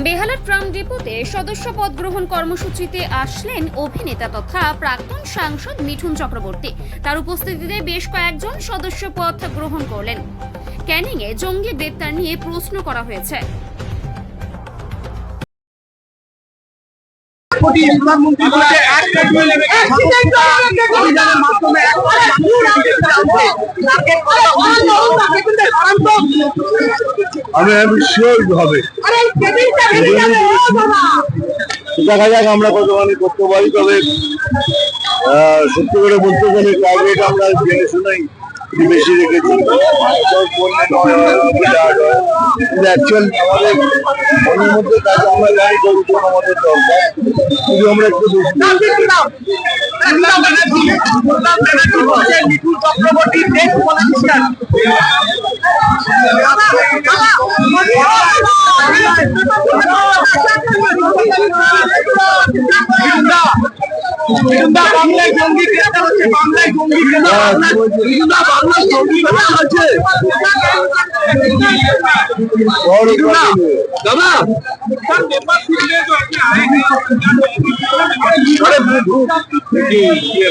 বেহালার tram ডিপোতে সদস্য পদ গ্রহণ কর্মসূচিতে আসলেন অভিনেতা তথা প্রাক্তন সাংসদ মিঠুন চক্রবর্তী। তার উপস্থিতিতে বেশ কয়েকজন সদস্য পদ গ্রহণ করলেন। ক্যানিংয়ে জঙ্গি গ্রেপ্তার নিয়ে প্রশ্ন করা হয়েছে। দেখা যাক আমরা কতখানি করতে পারি। তবে সত্যি করে বলতে গেলে টার্গেট আমরা জেনে শুনেই বেশি রেখেছি। অ্যাকচুয়াল আমাদের মনের মধ্যে কাজে আমরা জানি কতটুকু আমাদের দরকার, কিন্তু আমরা একটু বাংলায় জঙ্গি গ্রেপ্তার হচ্ছে, বাংলায় জঙ্গি দাদা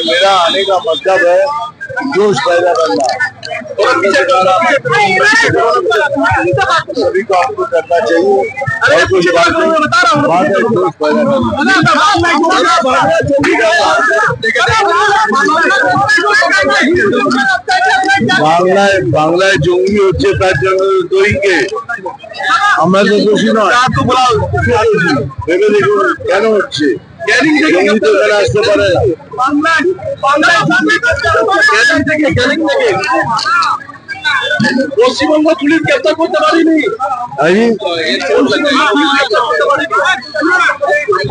मेरा आने का मतलब है जोश पैदा करना। सभी को आपको करना चाहिए और कुछ बात है जोश पैदा বাংলায় বাংলায় জঙ্গি হচ্ছে, তার জন্য দইকে আমরা তো দোষী নয়। ভেবে দেখুন কেন হচ্ছে, জঙ্গি তো তারা আসতে পারে না। পশ্চিমবঙ্গ পুলিশ গ্রেপ্তার করতে পারিনি।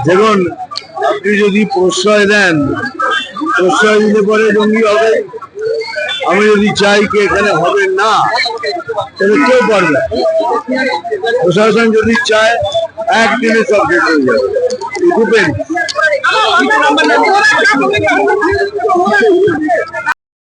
দেখুন, আপনি যদি প্রশ্রয় দেন, প্রশ্রয় দিতে পরে জঙ্গি হবে। আমি যদি চাই কি এখানে হবে না, তাহলে কেউ পারবে। প্রশাসন যদি চায় একদিনে সব শেষ হয়ে যাবে।